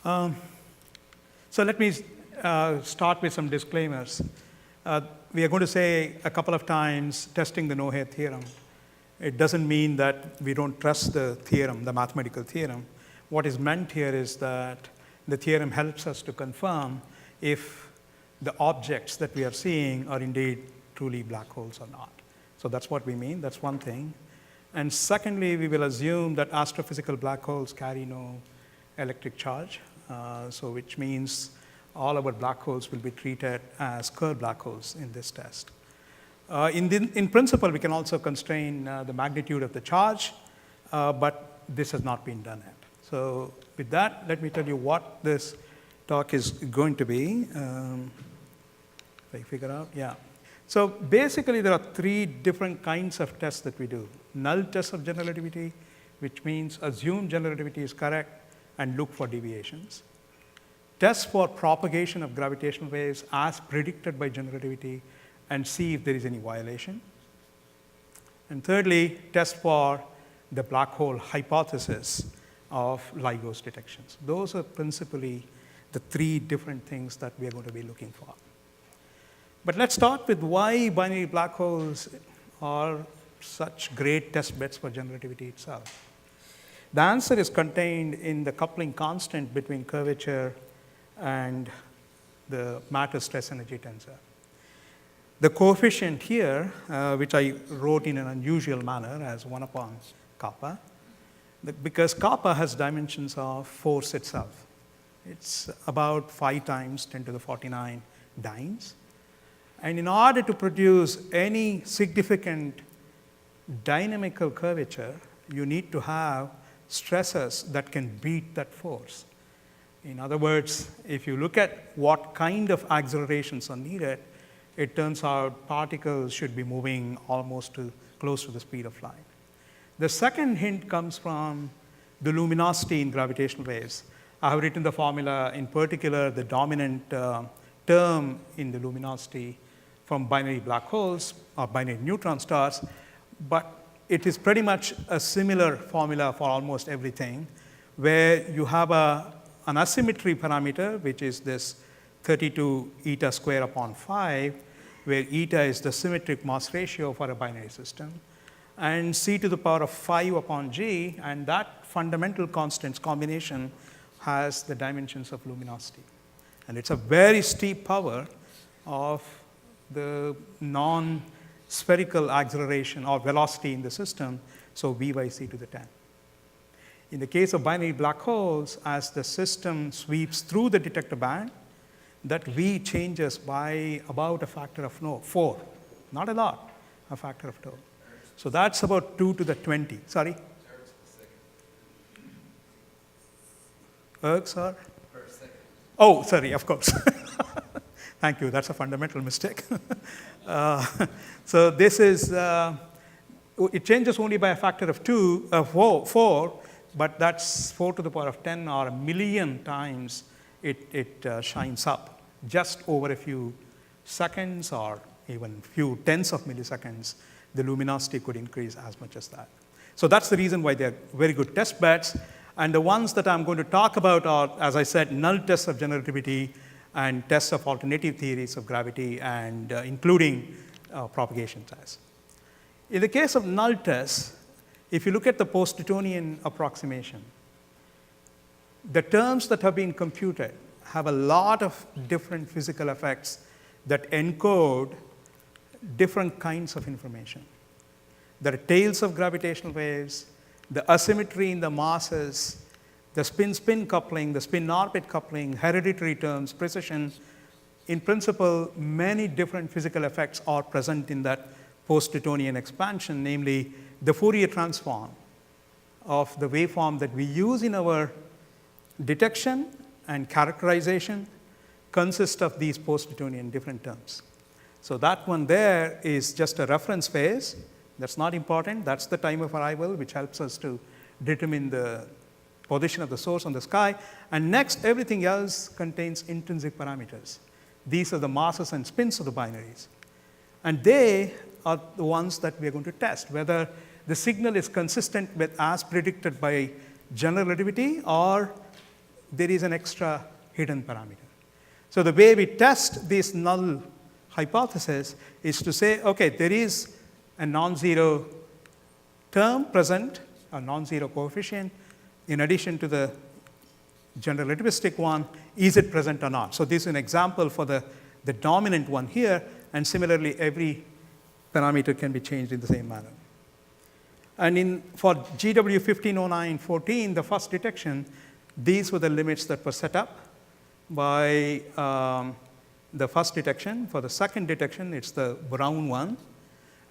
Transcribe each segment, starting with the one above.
So let me start with some disclaimers. We are going to say a couple of times testing the no-hair theorem. It doesn't mean that we don't trust the theorem, the mathematical theorem. What is meant here is that the theorem helps us to confirm if the objects that we are seeing are indeed truly black holes or not. So that's what we mean. That's one thing. And secondly, we will assume that astrophysical black holes carry no electric charge, so which means all our black holes will be treated as Kerr black holes in this test. In principle, we can also constrain the magnitude of the charge, but this has not been done yet. So with that, let me tell you what this talk is going to be. If I figure out, yeah. So basically, there are three different kinds of tests that we do. Null test of general relativity, which means assume general relativity is correct and look for deviations. Test for propagation of gravitational waves as predicted by general relativity and see if there is any violation. And thirdly, test for the black hole hypothesis of LIGO'S detections. Those are principally the three different things that we are going to be looking for. But let's start with why binary black holes are such great test beds for general relativity itself. The answer is contained in the coupling constant between curvature and the matter stress energy tensor. The coefficient here, which I wrote in an unusual manner as 1 upon kappa, because kappa has dimensions of force itself. It's about 5 times 10 to the 49 dynes. And in order to produce any significant dynamical curvature, you need to have stresses that can beat that force. In other words, if you look at what kind of accelerations are needed, it turns out particles should be moving almost close to the speed of light. The second hint comes from the luminosity in gravitational waves. I have written the formula, in particular, the dominant term in the luminosity from binary black holes or binary neutron stars, but it is pretty much a similar formula for almost everything, where you have an asymmetry parameter, which is this 32 eta square upon 5, where eta is the symmetric mass ratio for a binary system, and c to the power of 5 upon g, and that fundamental constants combination has the dimensions of luminosity. And it's a very steep power of the non-spherical acceleration or velocity in the system, so v by c to the 10. In the case of binary black holes, as the system sweeps through the detector band, that v changes by about a factor of 4, not a lot, a factor of 2. So that's about 2 to the 20. Sorry? Ergs are? Per second. Oh, sorry, of course. Thank you. That's a fundamental mistake. So this is, it changes only by a factor of 4, but that's 4 to the power of 10 or a million times it shines up. Just over a few seconds or even few tens of milliseconds, the luminosity could increase as much as that. So that's the reason why they're very good test beds. And the ones that I'm going to talk about are, as I said, null tests of general relativity and tests of alternative theories of gravity, and including propagation tests. In the case of null tests, if you look at the post-Newtonian approximation, the terms that have been computed have a lot of different physical effects that encode different kinds of information. There are tails of gravitational waves, the asymmetry in the masses, the spin-spin coupling, the spin-orbit coupling, hereditary terms, precession. In principle, many different physical effects are present in that post-Newtonian expansion, namely the Fourier transform of the waveform that we use in our detection and characterization consists of these post-Newtonian different terms. So that one there is just a reference phase. That's not important. That's the time of arrival, which helps us to determine the position of the source on the sky. And next, everything else contains intrinsic parameters. These are the masses and spins of the binaries. And they are the ones that we are going to test, whether the signal is consistent with as predicted by general relativity or there is an extra hidden parameter. So the way we test this null hypothesis is to say, okay, there is a non-zero term present, a non-zero coefficient, in addition to the general relativistic one, is it present or not? So this is an example for the dominant one here, and similarly, every parameter can be changed in the same manner. And for GW 150914, the first detection, these were the limits that were set up by the first detection. For the second detection, it's the brown one.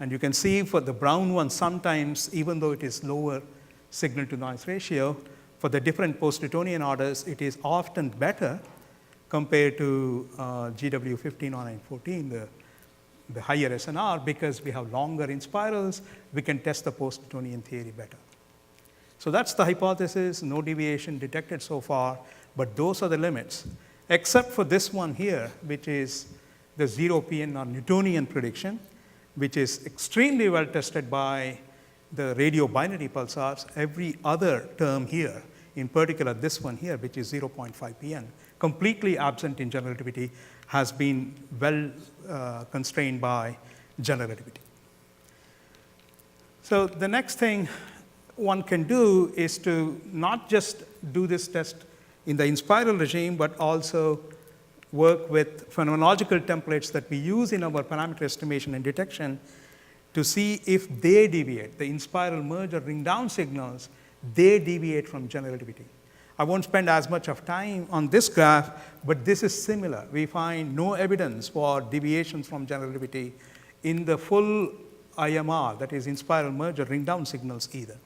And you can see for the brown one, sometimes, even though it is lower signal to noise ratio, for the different post-Newtonian orders, it is often better compared to GW 150914, the higher SNR, because we have longer in spirals, we can test the post-Newtonian theory better. So that's the hypothesis, no deviation detected so far, but those are the limits, except for this one here, which is the 0 PN or Newtonian prediction, which is extremely well tested by the radio binary pulsars. Every other term here, in particular this one here, which is 0.5 PN, completely absent in general relativity, has been well constrained by general relativity. So the next thing one can do is to not just do this test in the in-spiral regime, but also work with phenomenological templates that we use in our parameter estimation and detection to see if they deviate, the in-spiral merge or ring-down signals, they deviate from general relativity. I won't spend as much of time on this graph, but this is similar. We find no evidence for deviations from general relativity in the full IMR, that is in-spiral merge or ring-down signals either.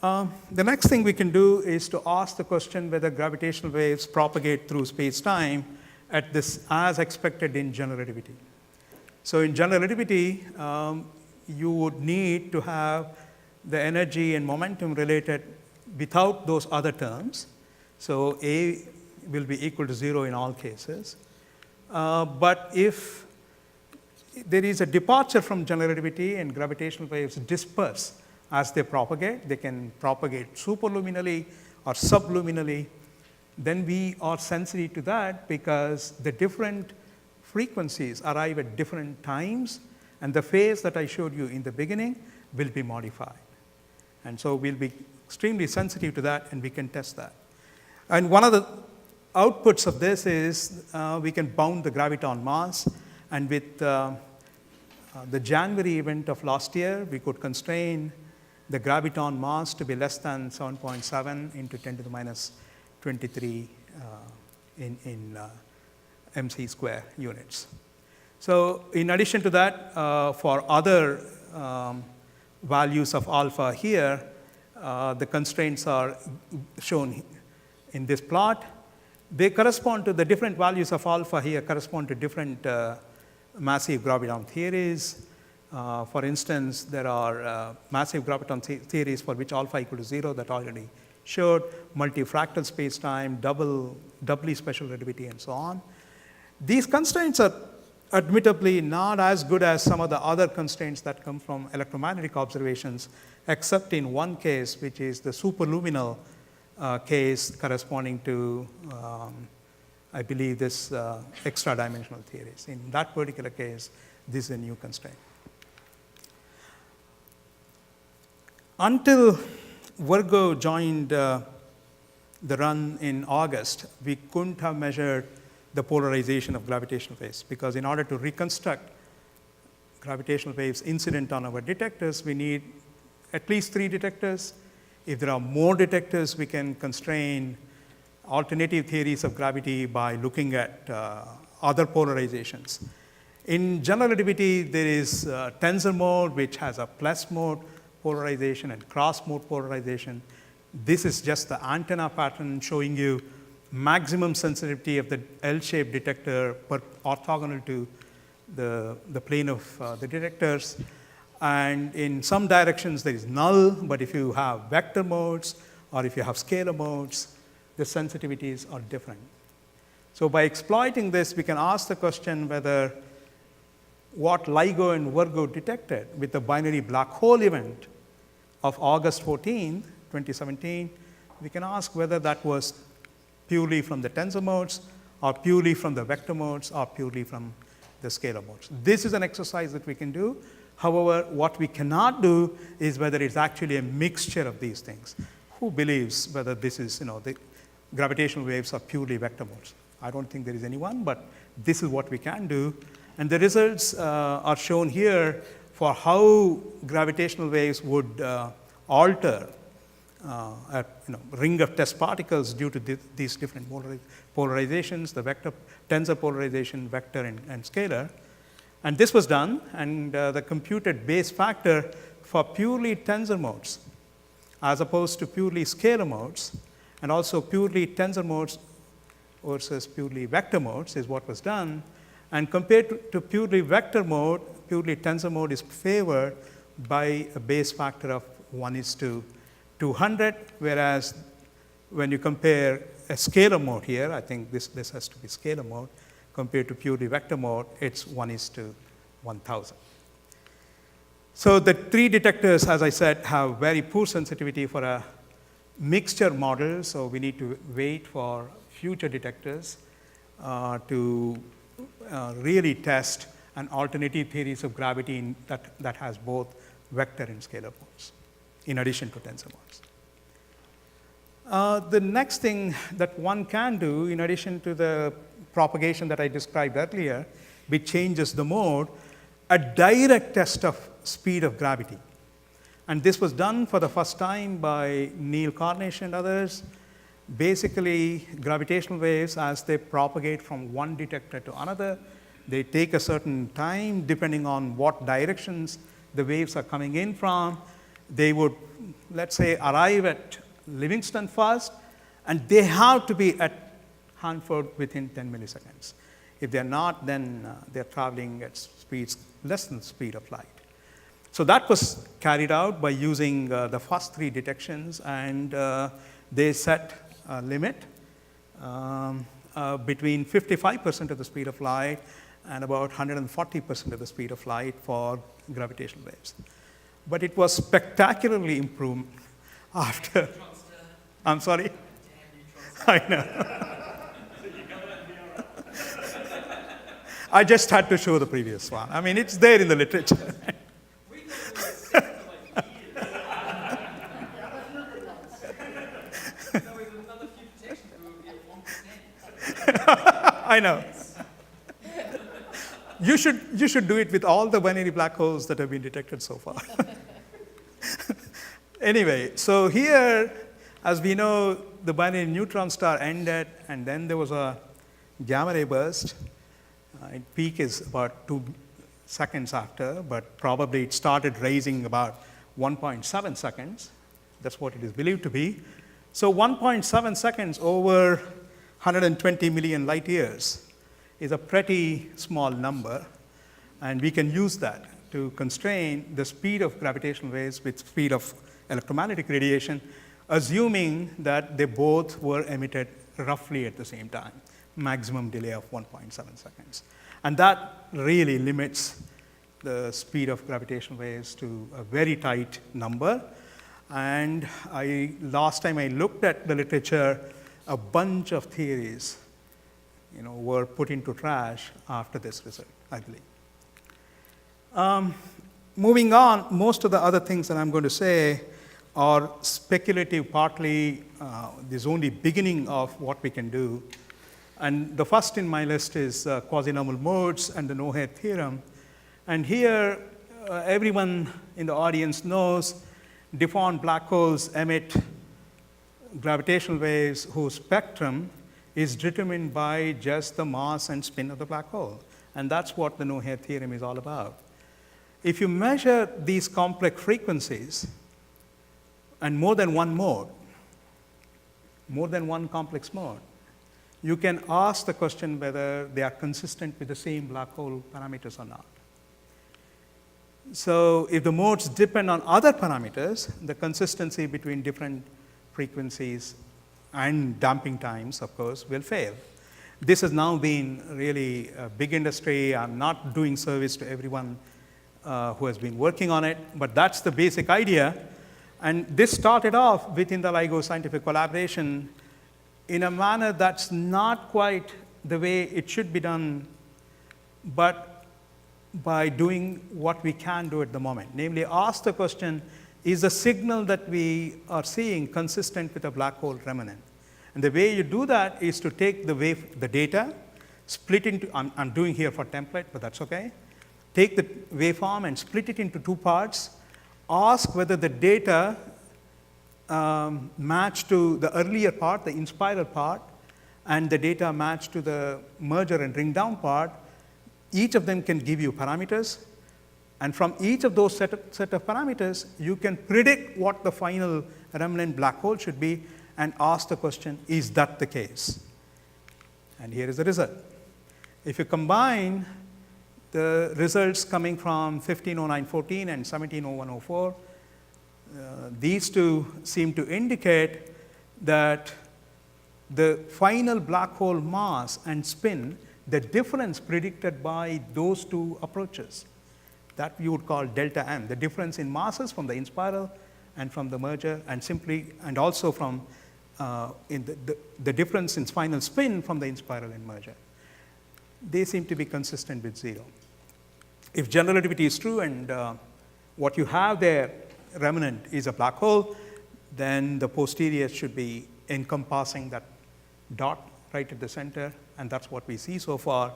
The next thing we can do is to ask the question whether gravitational waves propagate through space-time at this as expected in general relativity. So in general relativity, you would need to have the energy and momentum related without those other terms. So A will be equal to 0 in all cases. But if there is a departure from general relativity and gravitational waves disperse as they propagate, they can propagate superluminally or subluminally, then we are sensitive to that because the different frequencies arrive at different times, and the phase that I showed you in the beginning will be modified. And so we'll be extremely sensitive to that, and we can test that. And one of the outputs of this is we can bound the graviton mass, and with the January event of last year, we could constrain the graviton mass to be less than 7.7 into 10 to the minus 23 in MC square units. So in addition to that, for other values of alpha here, the constraints are shown in this plot. They correspond to the different values of alpha here correspond to different massive graviton theories. For instance, there are massive graviton theories for which alpha equal to 0 that already showed, multifractal space-time, doubly special relativity, and so on. These constraints are admittably not as good as some of the other constraints that come from electromagnetic observations, except in one case, which is the superluminal case corresponding to, I believe, this extra-dimensional theories. In that particular case, this is a new constraint. Until Virgo joined the run in August, we couldn't have measured the polarization of gravitational waves, because in order to reconstruct gravitational waves incident on our detectors, we need at least 3 detectors. If there are more detectors, we can constrain alternative theories of gravity by looking at other polarizations. In general relativity, there is tensor mode, which has a plus mode polarization and cross mode polarization. This is just the antenna pattern showing you maximum sensitivity of the L-shaped detector orthogonal to the plane of the detectors. And in some directions, there is null, but if you have vector modes or if you have scalar modes, the sensitivities are different. So by exploiting this, we can ask the question whether what LIGO and Virgo detected with the binary black hole event of August 14, 2017, we can ask whether that was purely from the tensor modes, or purely from the vector modes, or purely from the scalar modes. This is an exercise that we can do. However, what we cannot do is whether it's actually a mixture of these things. Who believes whether this is, the gravitational waves are purely vector modes? I don't think there is anyone, but this is what we can do. And the results are shown here for how gravitational waves would alter a ring of test particles due to these different polarizations, the vector, tensor polarization, vector, and scalar. And this was done, and the computed base factor for purely tensor modes as opposed to purely scalar modes, and also purely tensor modes versus purely vector modes is what was done. And compared to purely vector mode, purely tensor mode is favored by a base factor of 1:200, whereas when you compare a scalar mode here, I think this has to be scalar mode, compared to purely vector mode, it's 1:1000. So the three detectors, as I said, have very poor sensitivity for a mixture model, so we need to wait for future detectors to really test an alternative theories of gravity that has both vector and scalar modes, in addition to tensor modes. The next thing that one can do, in addition to the propagation that I described earlier, which changes the mode, a direct test of speed of gravity. And this was done for the first time by Neil Cornish and others. Basically, gravitational waves, as they propagate from one detector to another, they take a certain time depending on what directions the waves are coming in from. They would, let's say, arrive at Livingston first, and they have to be at Hanford within 10 milliseconds. If they're not, then they're traveling at speeds less than the speed of light. So that was carried out by using the first three detections, and they set a limit between 55% of the speed of light and about 140% of the speed of light for gravitational waves. But it was spectacularly improved after. I'm sorry? I know. I just had to show the previous one. I mean, it's there in the literature. I know. You should do it with all the binary black holes that have been detected so far. Anyway, so here, as we know, the binary neutron star ended, and then there was a gamma ray burst. Its peak is about 2 seconds after, but probably it started rising about 1.7 seconds. That's what it is believed to be. So 1.7 seconds over 120 million light years is a pretty small number, and we can use that to constrain the speed of gravitational waves with speed of electromagnetic radiation, assuming that they both were emitted roughly at the same time, maximum delay of 1.7 seconds. And that really limits the speed of gravitational waves to a very tight number. And last time I looked at the literature, a bunch of theories were put into trash after this result, I believe. Moving on, most of the other things that I'm going to say are speculative, partly this only beginning of what we can do. And the first in my list is quasi-normal modes and the no-hair theorem. And here, everyone in the audience knows deformed black holes emit gravitational waves whose spectrum is determined by just the mass and spin of the black hole. And that's what the no-hair theorem is all about. If you measure these complex frequencies and more than one mode, more than one complex mode, you can ask the question whether they are consistent with the same black hole parameters or not. So if the modes depend on other parameters, the consistency between different frequencies and damping times, of course, will fail. This has now been really a big industry. I'm not doing service to everyone who has been working on it, but that's the basic idea. And this started off within the LIGO scientific collaboration in a manner that's not quite the way it should be done, but by doing what we can do at the moment. Namely, ask the question, is the signal that we are seeing consistent with a black hole remnant? And the way you do that is to take the data, split into, I'm doing here for template, but that's okay. Take the waveform and split it into two parts. Ask whether the data match to the earlier part, the in-spiral part, and the data match to the merger and ring down part. Each of them can give you parameters. And from each of those set of parameters, you can predict what the final remnant black hole should be and ask the question, is that the case? And here is the result. If you combine the results coming from 150914 and 170104, these two seem to indicate that the final black hole mass and spin, the difference predicted by those two approaches, that you would call delta M, the difference in masses from the in-spiral and from the merger, and also from the difference in final spin from the in-spiral and merger. They seem to be consistent with 0. If general relativity is true and what you have there, remnant, is a black hole, then the posterior should be encompassing that dot right at the center, and that's what we see so far.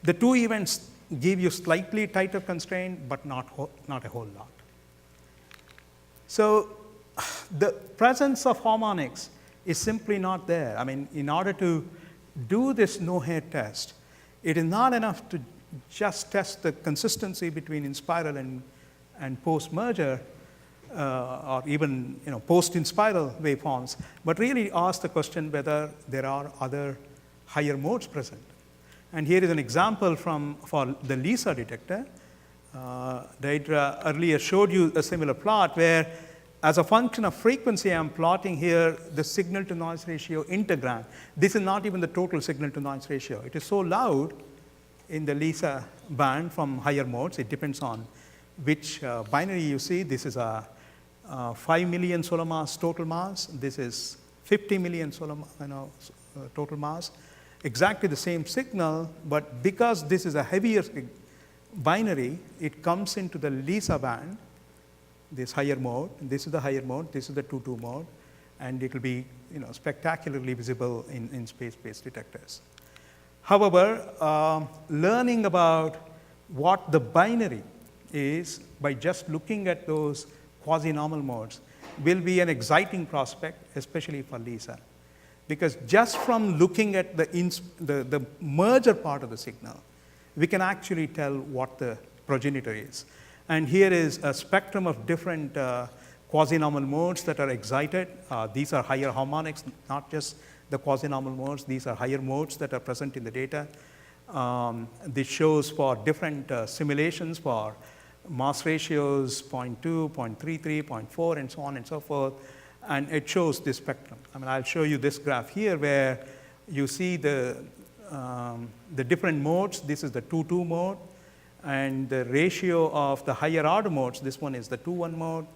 The two events give you slightly tighter constraint, but not a whole lot. So the presence of harmonics is simply not there. I mean, in order to do this no-hair test, it is not enough to just test the consistency between in-spiral and post-merger, or even post-in-spiral waveforms, but really ask the question whether there are other higher modes present. And here is an example for the LISA detector. Deidre earlier showed you a similar plot where, as a function of frequency, I'm plotting here the signal-to-noise ratio integram. This is not even the total signal-to-noise ratio. It is so loud in the LISA band from higher modes. It depends on which binary you see. This is a 5 million solar mass total mass. This is 50 million solar total mass. Exactly the same signal, but because this is a heavier binary, it comes into the LISA band, this higher mode. This is the higher mode. This is the 2-2 mode, and it will be spectacularly visible in space-based detectors. However, learning about what the binary is by just looking at those quasi-normal modes will be an exciting prospect, especially for LISA. Because just from looking at the merger part of the signal, we can actually tell what the progenitor is. And here is a spectrum of different quasi-normal modes that are excited. These are higher harmonics, not just the quasi-normal modes. These are higher modes that are present in the data. This shows for different simulations for mass ratios 0.2, 0.33, 0.4, and so on and so forth. And it shows this spectrum. I mean, I'll show you this graph here where you see the different modes. This is the 2-2 mode. And the ratio of the higher order modes, this one is the 2-1 mode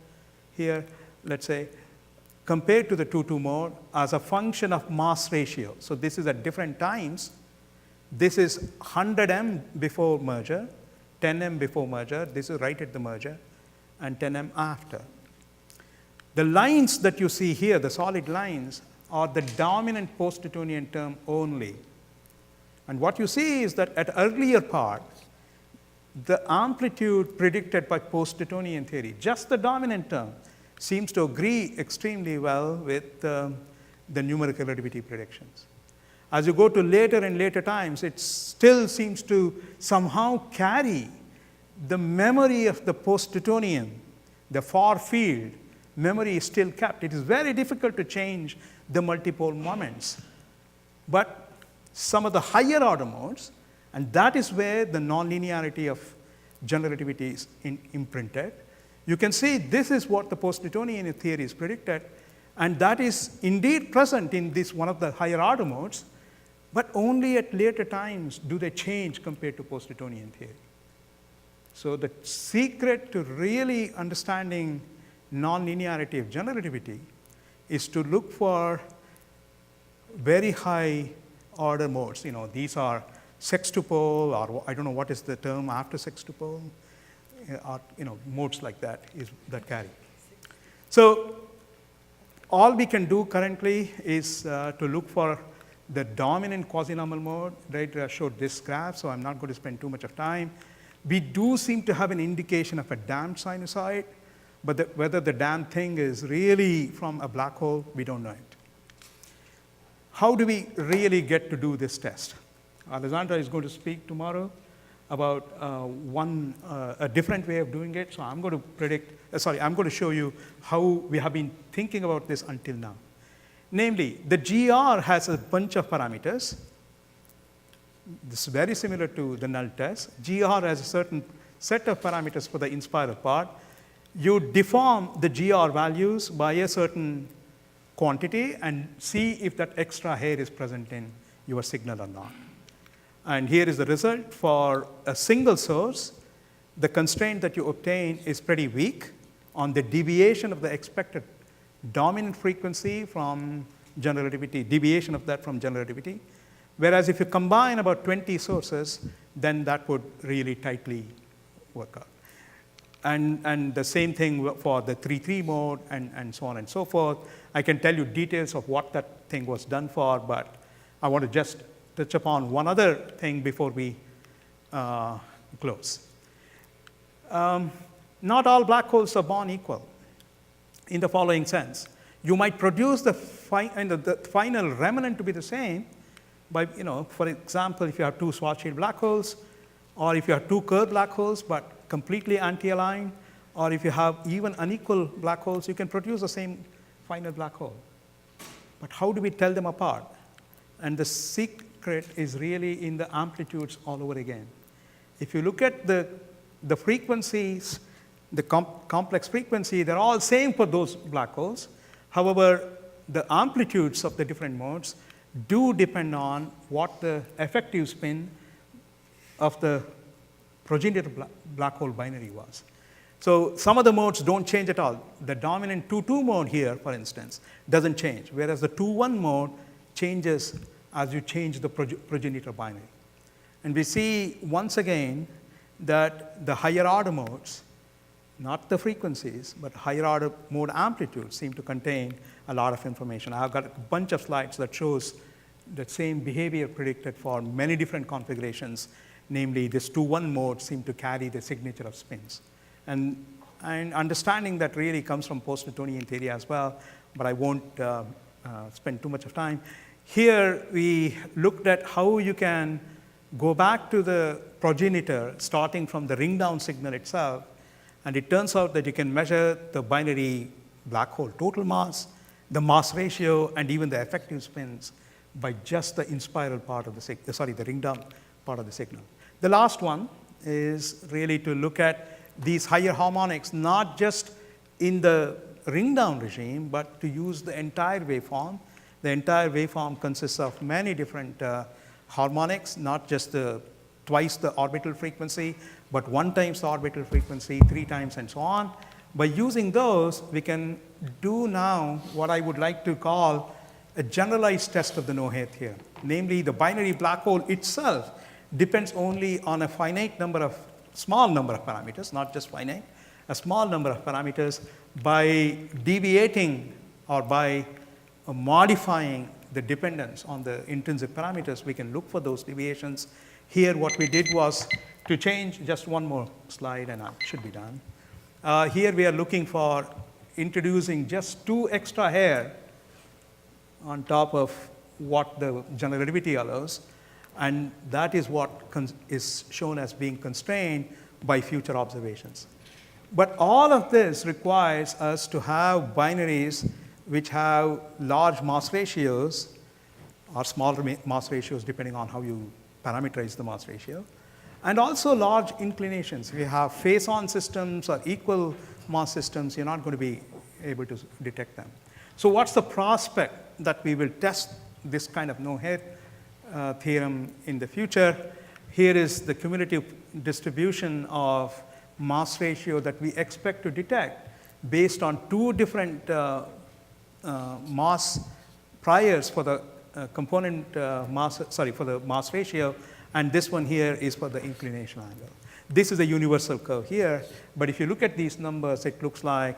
here, let's say, compared to the 2-2 mode as a function of mass ratio. So this is at different times. This is 100 M before merger, 10 M before merger. This is right at the merger, and 10 M after. The lines that you see here, the solid lines, are the dominant post-Newtonian term only. And what you see is that at earlier part, the amplitude predicted by post-Newtonian theory, just the dominant term, seems to agree extremely well with the numerical relativity predictions. As you go to later and later times, it still seems to somehow carry the memory of the post-Newtonian, the far field. Memory is still kept. It is very difficult to change the multipole moments. But some of the higher order modes, and that is where the nonlinearity of general relativity is imprinted. You can see this is what the post-Newtonian theory is predicted, and that is indeed present in this one of the higher order modes, but only at later times do they change compared to post-Newtonian theory. So the secret to really understanding nonlinearity of general relativity is to look for very high order modes. These are sextupole, or I don't know what is the term after sextupole, or modes like that that carry. So all we can do currently is to look for the dominant quasi-normal mode. Right? I showed this graph, so I'm not going to spend too much of time. We do seem to have an indication of a damped sinusoid, but whether the damn thing is really from a black hole, we don't know it. How do we really get to do this test? Alessandra is going to speak tomorrow about a different way of doing it. So I'm going to I'm going to show you how we have been thinking about this until now. Namely, the GR has a bunch of parameters. This is very similar to the null test. GR has a certain set of parameters for the inspiral part. You deform the GR values by a certain quantity and see if that extra hair is present in your signal or not. And here is the result for a single source. The constraint that you obtain is pretty weak on the deviation of the expected dominant frequency from general relativity, deviation of that from general relativity. Whereas if you combine about 20 sources, then that would really tightly work out. And the same thing for the 3-3 mode and so on and so forth. I can tell you details of what that thing was done for, but I want to just touch upon one other thing before we close. Not all black holes are born equal in the following sense. You might produce the final remnant to be the same by, for example, if you have 2 Schwarzschild black holes, or if you have 2 Kerr black holes but completely anti-aligned, or if you have even unequal black holes, you can produce the same final black hole. But how do we tell them apart? And the secret is really in the amplitudes all over again. If you look at the frequencies, the complex frequency, they're all same for those black holes. However, the amplitudes of the different modes do depend on what the effective spin of the progenitor black hole binary was. So some of the modes don't change at all. The dominant 2-2 mode here, for instance, doesn't change, whereas the 2-1 mode changes as you change the progenitor binary. And we see once again that the higher order modes, not the frequencies, but higher order mode amplitudes seem to contain a lot of information. I've got a bunch of slides that shows the same behavior predicted for many different configurations. Namely, this 2-1 mode seem to carry the signature of spins. And understanding that really comes from post-Newtonian theory as well, but I won't spend too much of time. Here, we looked at how you can go back to the progenitor starting from the ring down signal itself, and it turns out that you can measure the binary black hole total mass, the mass ratio, and even the effective spins by just the inspiral part of the ring down part of the signal. The last one is really to look at these higher harmonics, not just in the ring down regime, but to use the entire waveform. The entire waveform consists of many different harmonics, not just twice the orbital frequency, but 1 times the orbital frequency, 3 times, and so on. By using those, we can do now what I would like to call a generalized test of the no-hair theorem. Namely, the binary black hole itself depends only on a small number of parameters, not just finite, a small number of parameters. By deviating or by modifying the dependence on the intrinsic parameters, we can look for those deviations. Here, what we did was to change just one more slide, and I should be done. Here, we are looking for introducing just 2 extra hair on top of what the general relativity allows. And that is what is shown as being constrained by future observations. But all of this requires us to have binaries which have large mass ratios or smaller mass ratios depending on how you parameterize the mass ratio, and also large inclinations. If you have face-on systems or equal mass systems, you're not going to be able to detect them. So what's the prospect that we will test this kind of no-hair theorem in the future? Here is the cumulative distribution of mass ratio that we expect to detect based on two different mass priors for the component mass, for the mass ratio, and this one here is for the inclination angle. This is a universal curve here, but if you look at these numbers, it looks like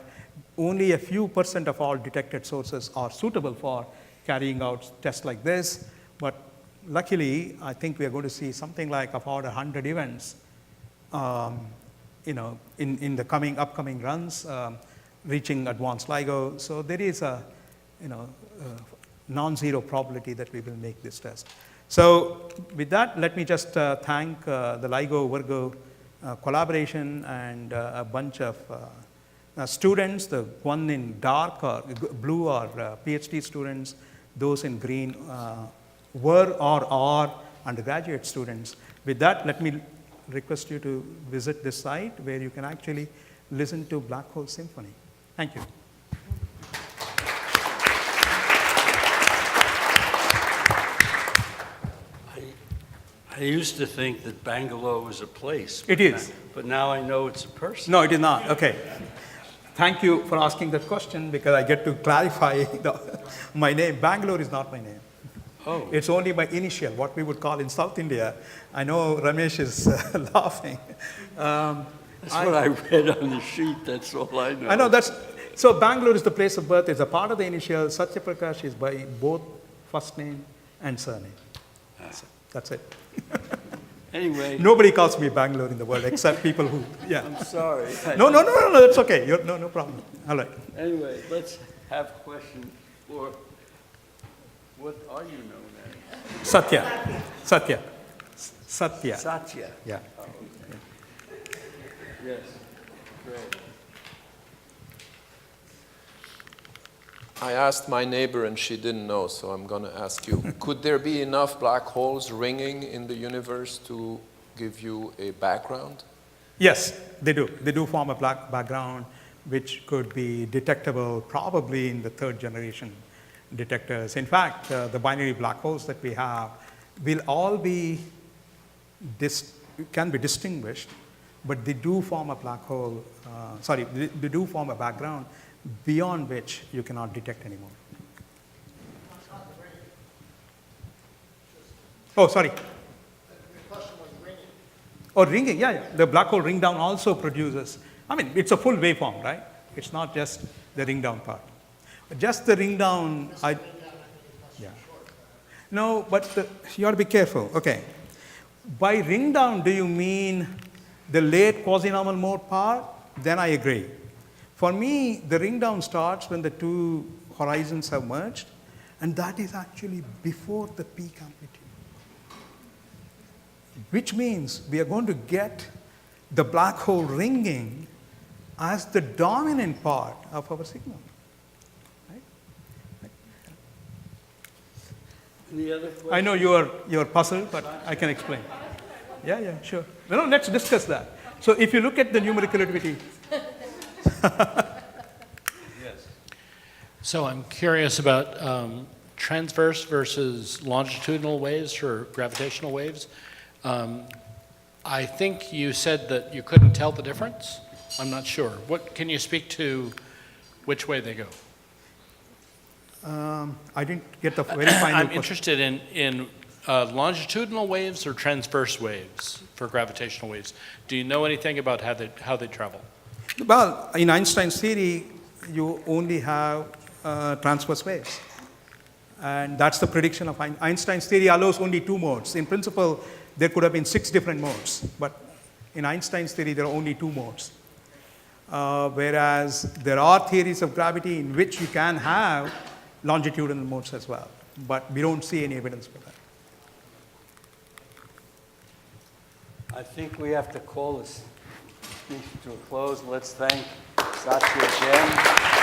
only a few % of all detected sources are suitable for carrying out tests like this. But luckily, I think we are going to see something like about 100 events, in the upcoming runs, reaching advanced LIGO. So there is a, non-zero probability that we will make this test. So with that, let me just thank the LIGO Virgo collaboration and a bunch of students, the one in dark or blue are PhD students, those in green were or are undergraduate students. With that, let me request you to visit this site where you can actually listen to Black Hole Symphony. Thank you. I used to think that Bangalore was a place. It is. But now I know it's a person. No, it is not. Okay. Thank you for asking that question because I get to clarify my name. Bangalore is not my name. Oh. It's only my initial, what we would call in South India. I know Ramesh is laughing. That's what I read on the sheet. That's all I know. I know so Bangalore is the place of birth. It's a part of the initial. Sathyaprakash is by both first name and surname. So that's it. Anyway. Nobody calls me Bangalore in the world except people who, yeah. I'm sorry. No, that's okay. No problem. All right. Anyway, let's have a question for, what are you known as? Satya. Satya. Yeah. Oh, okay. Yes, great. I asked my neighbor and she didn't know, so I'm going to ask you. Could there be enough black holes ringing in the universe to give you a background? Yes, they do. They do form a black background, which could be detectable probably in the third generation detectors. In fact, the binary black holes that we have will all be, can be distinguished, but they do form a black hole, they do form a background beyond which you cannot detect anymore. Oh, sorry. The question was ringing. Oh, ringing, yeah. The black hole ring down also produces, it's a full waveform, right? It's not just the ring down part. Just the ring down, yeah. No, but you ought to be careful. Okay. By ring down, do you mean the late quasi-normal mode part? Then I agree. For me, the ring down starts when the two horizons have merged, and that is actually before the peak amplitude. Which means we are going to get the black hole ringing as the dominant part of our signal. Right? Any other questions? I know you're puzzled, but I can explain. Yeah, sure. No, let's discuss that. So if you look at the numerical relativity. Yes. So I'm curious about transverse versus longitudinal waves for gravitational waves. I think you said that you couldn't tell the difference. I'm not sure. What can you speak to which way they go? I didn't get the very final I'm question. interested in longitudinal waves or transverse waves for gravitational waves. Do you know anything about how they travel? Well, in Einstein's theory, you only have transverse waves. And that's the prediction of Einstein's theory allows only 2 modes. In principle, there could have been 6 different modes. But in Einstein's theory, there are only 2 modes. Whereas there are theories of gravity in which you can have longitudinal modes as well. But we don't see any evidence for that. I think we have to call this speech to a close. Let's thank Satya again.